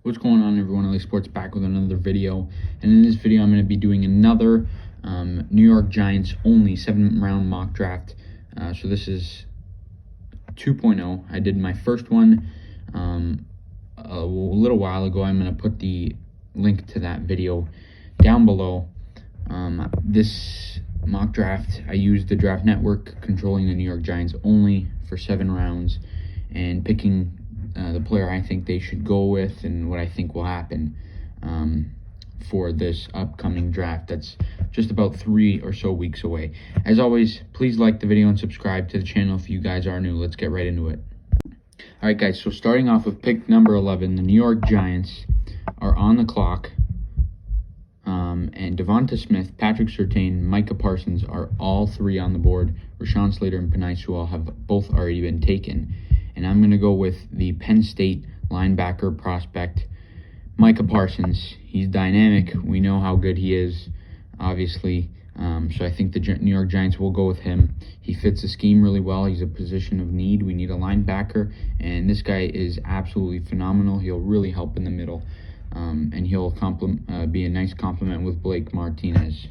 What's going on, everyone? LA Sports back with another video, and in this video I'm going to be doing another New York Giants only 7th-round mock draft. So this is 2.0. I did my first one a little while ago. I'm going to put the link to that video down below. This mock draft, I used the Draft Network, controlling the New York Giants only for 7 rounds and picking the player I think they should go with and what I think will happen for this upcoming draft that's just about 3 or so weeks away. As always, please like the video and subscribe to the channel if you guys are new. Let's get right into it. Alright guys, so starting off with pick number 11, the New York Giants are on the clock. And Devonta Smith, Patrick Surtain, Micah Parsons are all 3 on the board. Rashawn Slater and Penei Sewell have both already been taken. And I'm going to go with the Penn State linebacker prospect, Micah Parsons. He's dynamic. We know how good he is, obviously. So I think the New York Giants will go with him. He fits the scheme really well. He's a position of need. We need a linebacker, and this guy is absolutely phenomenal. He'll really help in the middle, and he'll be a nice complement with Blake Martinez.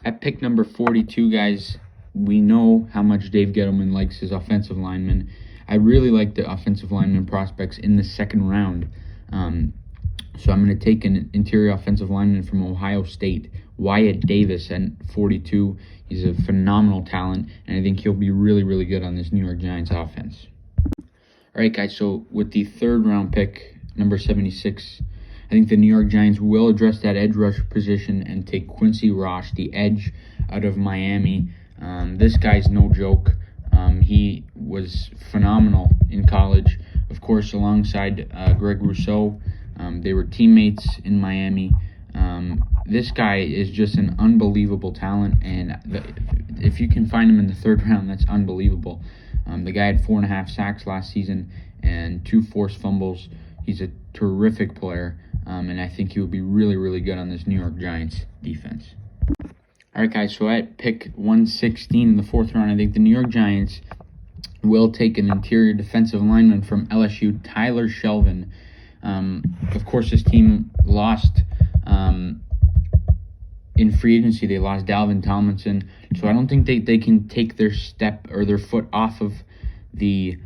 At pick number 42, guys, we know how much Dave Gettleman likes his offensive linemen. I really like the offensive lineman prospects in the 2nd round. So I'm going to take an interior offensive lineman from Ohio State, Wyatt Davis, at 42. He's a phenomenal talent, and I think he'll be really, really good on this New York Giants offense. All right, guys, so with the 3rd round pick, number 76, I think the New York Giants will address that edge rush position and take Quincy Roche, the edge out of Miami. This guy's no joke. He was phenomenal in college, of course, alongside Greg Rousseau. They were teammates in Miami. This guy is just an unbelievable talent, and if you can find him in the 3rd round, that's unbelievable. The guy had 4.5 sacks last season and 2 forced fumbles. He's a terrific player, and I think he will be really, really good on this New York Giants defense. All right, guys, so at pick 116 in the 4th round, I think the New York Giants will take an interior defensive lineman from LSU, Tyler Shelvin. Of course, this team lost in free agency. They lost Dalvin Tomlinson, so I don't think they can take their step or their foot off of the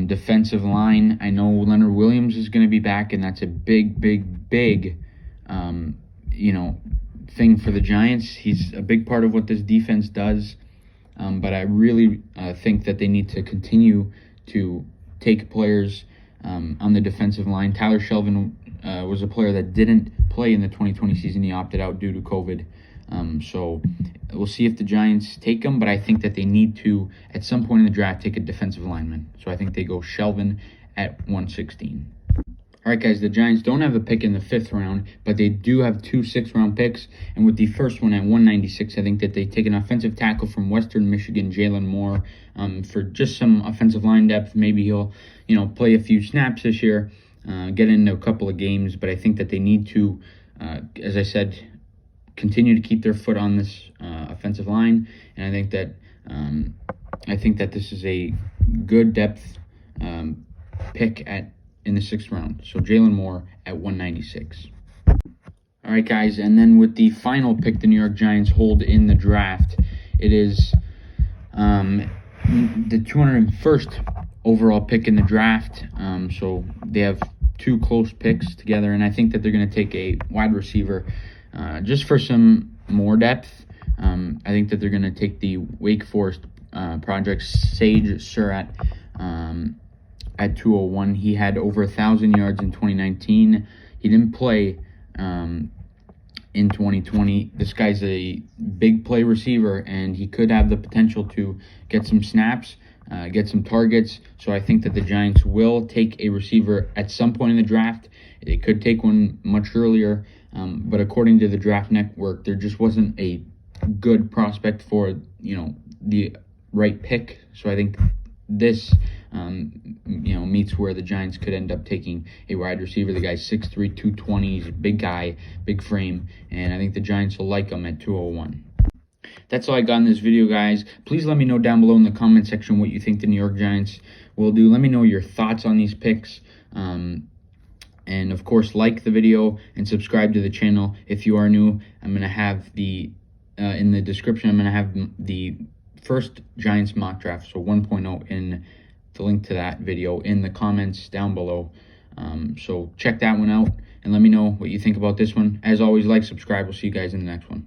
defensive line. I know Leonard Williams is going to be back, and that's a big thing for the Giants. He's a big part of what this defense does, but I really think that they need to continue to take players on the defensive line. Tyler Shelvin was a player that didn't play in the 2020 season. He opted out due to COVID. So we'll see if the Giants take him, but I think that they need to, at some point in the draft, take a defensive lineman. So I think they go Shelvin at 116. All right, guys, the Giants don't have a pick in the 5th round, but they do have 2 6th-round picks. And with the first one at 196, I think that they take an offensive tackle from Western Michigan, Jalen Moore, for just some offensive line depth. Maybe he'll, play a few snaps this year, get into a couple of games. But I think that they need to, as I said, continue to keep their foot on this offensive line. And I think that this is a good depth pick in the 6th round. So Jalen Moore at 196. All right, guys, and then with the final pick the New York Giants hold in the draft, it is the 201st overall pick in the draft. So they have 2 close picks together, and I think that they're going to take a wide receiver just for some more depth. I think that they're going to take the Wake Forest project Sage Surratt at 201. He had over 1,000 yards in 2019. He didn't play in 2020. This guy's a big play receiver, and he could have the potential to get some snaps, get some targets. So I think that the Giants will take a receiver at some point in the draft. They could take one much earlier, but according to the Draft Network, there just wasn't a good prospect for the right pick. So I think this meets where the Giants could end up taking a wide receiver. The guy's 6'3", 220. He's a big guy, big frame, and I think the Giants will like him at 201. That's all I got in this video, guys. Please let me know down below in the comment section what you think the New York Giants will do. Let me know your thoughts on these picks. And of course, like the video and subscribe to the channel if you are new. I'm going to have in the description, I'm going to have the first Giants mock draft, so 1.0, in the link to that video in the comments down below. So check that one out and let me know what you think about this one. As always, like, subscribe. We'll see you guys in the next one.